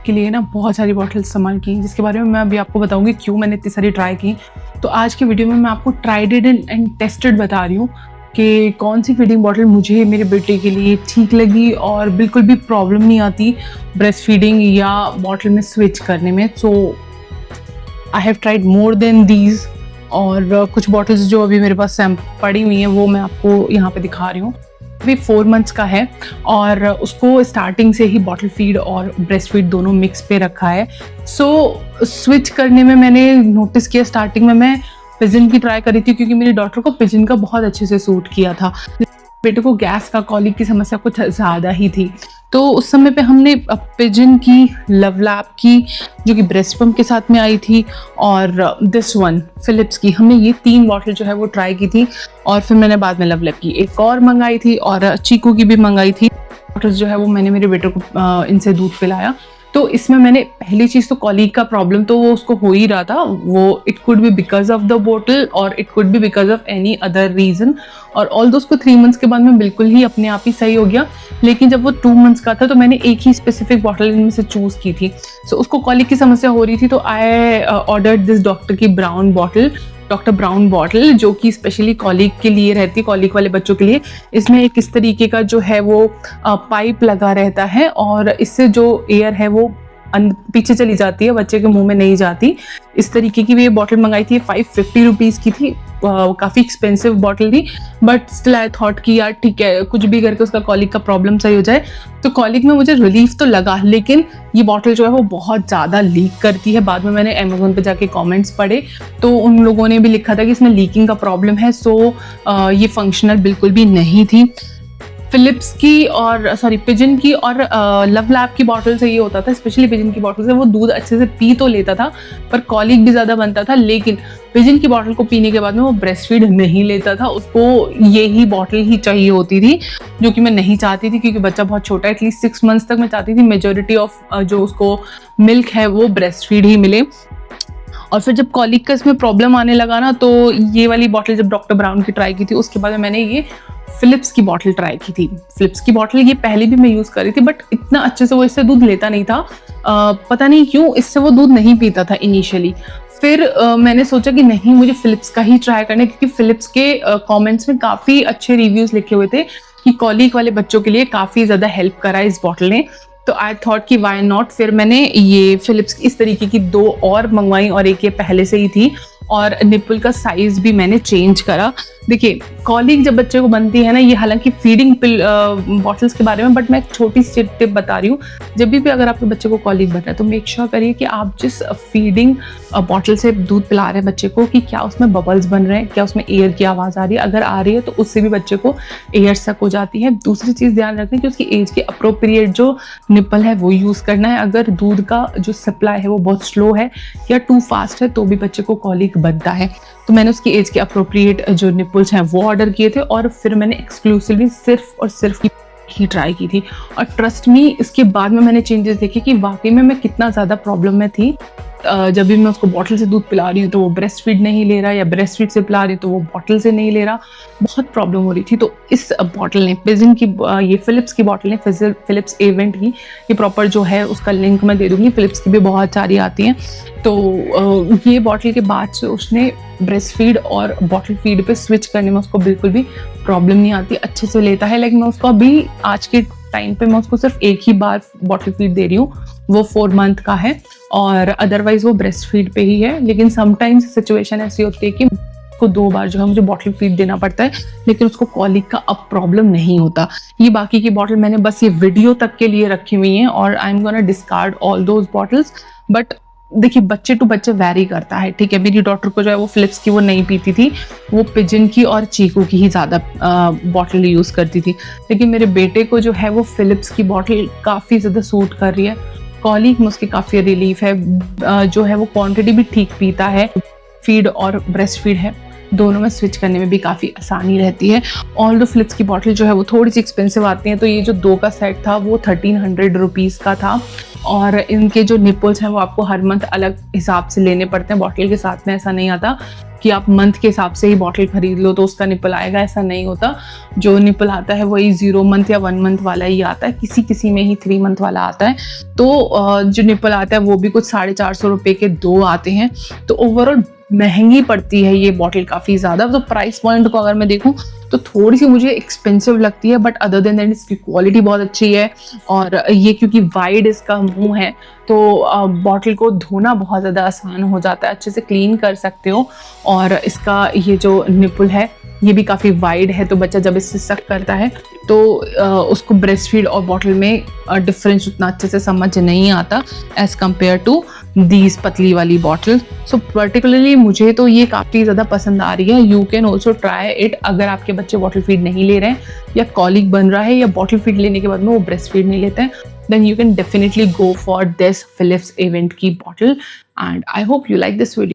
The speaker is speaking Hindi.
के लिए ना बहुत सारी बॉटल इस्तेमाल की, जिसके बारे में मैं अभी आपको बताऊंगी क्यों मैंने इतनी सारी ट्राई की। तो आज की वीडियो में मैं आपको ट्राइडेड एंड टेस्टेड बता रही हूँ कि कौन सी फीडिंग बॉटल मुझे मेरे बेटे के लिए ठीक लगी और बिल्कुल भी प्रॉब्लम नहीं आती ब्रेस्ट फीडिंग या बॉटल में स्विच करने में। So I have tried more than these, और कुछ बॉटल्स जो अभी मेरे पास पड़ी हुई हैं वो मैं आपको यहाँ पे दिखा रही हूँ। अभी 4 मंथ्स का है और उसको स्टार्टिंग से ही बॉटल फीड और ब्रेस्ट फीड दोनों मिक्स पे रखा है। सो स्विच करने में मैंने नोटिस किया, स्टार्टिंग में मैं पिजन की ट्राई करी थी क्योंकि मेरी डॉटर को पिजन का बहुत अच्छे से सूट किया था। बेटे को गैस का कॉलिक की समस्या कुछ ज़्यादा ही थी, तो उस समय पे हमने पिजन की, लव लैब की जो कि ब्रेस्ट पम्प के साथ में आई थी, और दिस वन फिलिप्स की, हमने ये 3 बॉटल जो है वो ट्राई की थी। और फिर मैंने बाद में लव लैब की एक और मंगाई थी और चीकू की भी मंगाई थी। बॉटल्स जो है वो मैंने मेरे बेटे को इनसे दूध पिलाया। तो इसमें मैंने पहली चीज़ तो कॉलिक का प्रॉब्लम तो वो उसको हो ही रहा था, वो it could be because of the बोतल और it could be because of any other reason. और ऑल दो उसको 3 मंथ्स के बाद में बिल्कुल ही अपने आप ही सही हो गया। लेकिन जब वो 2 मंथ्स का था तो मैंने एक ही स्पेसिफिक बॉटल इनमें से चूज़ की थी। सो उसको कॉलिक की समस्या हो रही थी, तो आई ऑर्डर्ड दिस डॉक्टर की brown bottle, doctor brown bottle, जो कि स्पेशली कॉलिक के लिए रहती है, कॉलिक वाले बच्चों के लिए। इसमें एक इस तरीके का जो है वो पाइप लगा रहता है और इससे जो एयर है वो पीछे चली जाती है, बच्चे के मुंह में नहीं जाती। इस तरीके की भी ये बॉटल मंगाई थी, 550 रुपीज़ की थी। काफ़ी एक्सपेंसिव बॉटल थी, बट स्टिल आई थॉट कि यार ठीक है, कुछ भी करके उसका कॉलिक का प्रॉब्लम सही हो जाए। तो कॉलिक में मुझे रिलीफ तो लगा, लेकिन ये बॉटल जो है वो बहुत ज़्यादा लीक करती है। बाद में मैंने अमेज़ोन पे जाके कमेंट्स पढ़े तो उन लोगों ने भी लिखा था कि इसमें लीकिंग का प्रॉब्लम है। सो ये फंक्शनल बिल्कुल भी नहीं थी। फिलिप्स की और पिजन की और लव लैब की बॉटल से ये होता था, स्पेशली पिजन की बॉटल से वो दूध अच्छे से पी तो लेता था पर कॉलिक भी ज़्यादा बनता था। लेकिन पिजन की बॉटल को पीने के बाद में वो ब्रेस्ट फीड नहीं लेता था, उसको ये ही बॉटल ही चाहिए होती थी, जो कि मैं नहीं चाहती थी क्योंकि बच्चा बहुत छोटा है। एटलीस्ट 6 मंथ्स तक मैं चाहती थी मेजोरिटी ऑफ जो उसको मिल्क है वो ब्रेस्ट फीड ही मिले। और फिर जब कॉलिक का इसमें प्रॉब्लम आने लगा ना, तो ये वाली बॉटल जब डॉक्टर ब्राउन की ट्राई की थी उसके बाद मैंने ये फिलिप्स की बॉटल ट्राई की थी। फिलिप्स की बॉटल ये पहले भी मैं यूज़ कर रही थी, बट इतना अच्छे से वो इससे दूध लेता नहीं था। पता नहीं क्यों इससे वो दूध नहीं पीता था इनिशियली। फिर मैंने सोचा कि नहीं, मुझे फिलिप्स का ही ट्राई करना है क्योंकि फिलिप्स के कमेंट्स में काफ़ी अच्छे रिव्यूज़ लिखे हुए थे कि कॉलिक वाले बच्चों के लिए काफ़ी ज़्यादा हेल्प करा इस बॉटल ने। तो आई थॉट कि वाई नॉट। फिर मैंने ये फिलिप्स इस तरीके की 2 और मंगवाई और एक ये पहले से ही थी, और निप्पल का साइज भी मैंने चेंज करा। देखिए, कॉलिक जब बच्चे को बनती है ना, ये हालांकि फीडिंग बॉटल्स के बारे में, बट मैं एक छोटी सी टिप बता रही हूँ। जब भी अगर आपके बच्चे को कॉलिक बन रहा है तो मेक श्योर करिए कि आप जिस फीडिंग बॉटल से दूध पिला रहे हैं बच्चे को, कि क्या उसमें बबल्स बन रहे हैं, क्या उसमें एयर की आवाज़ आ रही है। अगर आ रही है तो उससे भी बच्चे को एयर सक हो जाती है। दूसरी चीज़ ध्यान रखना कि उसकी एज के अप्रोप्रिएट जो निप्पल है वो यूज़ करना है। अगर दूध का जो सप्लाई है वो बहुत स्लो है या टू फास्ट है तो भी बच्चे को कॉलिक बनता है। तो मैंने उसकी एज के अप्रोप्रिएट जो निप्पल्स हैं वो ऑर्डर किए थे, और फिर मैंने एक्सक्लूसिवली सिर्फ और सिर्फ ही ट्राई की थी। और ट्रस्ट मी, इसके बाद में मैंने चेंजेस देखे कि वाकई में मैं कितना ज़्यादा प्रॉब्लम में थी। जब भी मैं उसको बॉटल से दूध पिला रही हूँ तो वो ब्रेस्ट फीड नहीं ले रहा, या ब्रेस्ट फीड से पिला रही हूँ तो वो बॉटल से नहीं ले रहा, बहुत प्रॉब्लम हो रही थी। तो इस बॉटल ने, पिजन की, ये फिलिप्स की बॉटल ने, फिलिप्स एवेंट की, ये प्रॉपर जो है उसका लिंक मैं दे दूँगी। फिलिप्स की भी बहुत सारी आती हैं। तो ये बॉटल के बाद से उसने ब्रेस्ट फीड और बॉटल फीड पे स्विच करने में उसको बिल्कुल भी प्रॉब्लम नहीं आती, अच्छे से लेता है। लेकिन मैं उसको अभी आज के टाइम पे मैं उसको सिर्फ एक ही बार बॉटल फीड दे रही हूँ, वो 4 मंथ का है, और अदरवाइज वो ब्रेस्ट फीड पे ही है। लेकिन समटाइम्स सिचुएशन ऐसी होती है कि उसको 2 बार जो है मुझे बॉटल फीड देना पड़ता है, लेकिन उसको कॉलिक का अब प्रॉब्लम नहीं होता। ये बाकी की बॉटल मैंने बस ये वीडियो तक के लिए रखी हुई हैं, और I am gonna discard all those bottles. But देखिए, बच्चे टू बच्चे वैरी करता है, ठीक है। मेरी डॉटर को जो है वो फिलिप्स की वो नहीं पीती थी, वो पिजन की और चीकू की ही ज़्यादा बॉटल यूज़ करती थी। लेकिन मेरे बेटे को जो है वो फिलिप्स की बॉटल काफ़ी ज़्यादा सूट कर रही है। कॉलिक में उसकी काफ़ी रिलीफ है, जो है वो क्वांटिटी भी ठीक पीता है, फीड और ब्रेस्ट फीड है। दोनों में स्विच करने में भी काफ़ी आसानी रहती है। ऑल द फिलिप्स की बॉटल जो है वो थोड़ी सी एक्सपेंसिव आती हैं, तो ये जो 2 का सेट था वो 1300 रुपीज़ का था। और इनके जो निपल्स हैं वो आपको हर मंथ अलग हिसाब से लेने पड़ते हैं, बॉटल के साथ में ऐसा नहीं आता कि आप मंथ के हिसाब से ही बॉटल खरीद लो तो उसका निपल आएगा, ऐसा नहीं होता। जो निपल आता है वही 0 मंथ या 1 मंथ वाला ही आता है, किसी किसी में ही 3 मंथ वाला आता है। तो जो निपल आता है वो भी कुछ 450 रुपये के 2 आते हैं। तो ओवरऑल महंगी पड़ती है ये बॉटल काफ़ी ज़्यादा। तो प्राइस पॉइंट को अगर मैं देखूँ तो थोड़ी सी मुझे एक्सपेंसिव लगती है, बट अदर देन दैट इसकी क्वालिटी बहुत अच्छी है। और ये क्योंकि वाइड इसका मुंह है तो बॉटल को धोना बहुत ज़्यादा आसान हो जाता है, अच्छे से क्लीन कर सकते हो। और इसका ये जो निपल है ये भी काफ़ी वाइड है, तो बच्चा जब इससे सक करता है तो उसको ब्रेस्ट फीड और बॉटल में डिफरेंस उतना अच्छे से समझ नहीं आता एज़ कम्पेयर टू दीज पतली वाली बॉटल। सो पर्टिकुलरली मुझे तो ये काफ़ी ज़्यादा पसंद आ रही है। You can also try it अगर आपके बच्चे बॉटल फीड नहीं ले रहे हैं, या कॉलिक बन रहा है, या बॉटल फीड लेने के बाद में वो ब्रेस्ट फीड नहीं लेते हैं, then you can definitely go for this Philips Avent की bottle. And I hope you like this video.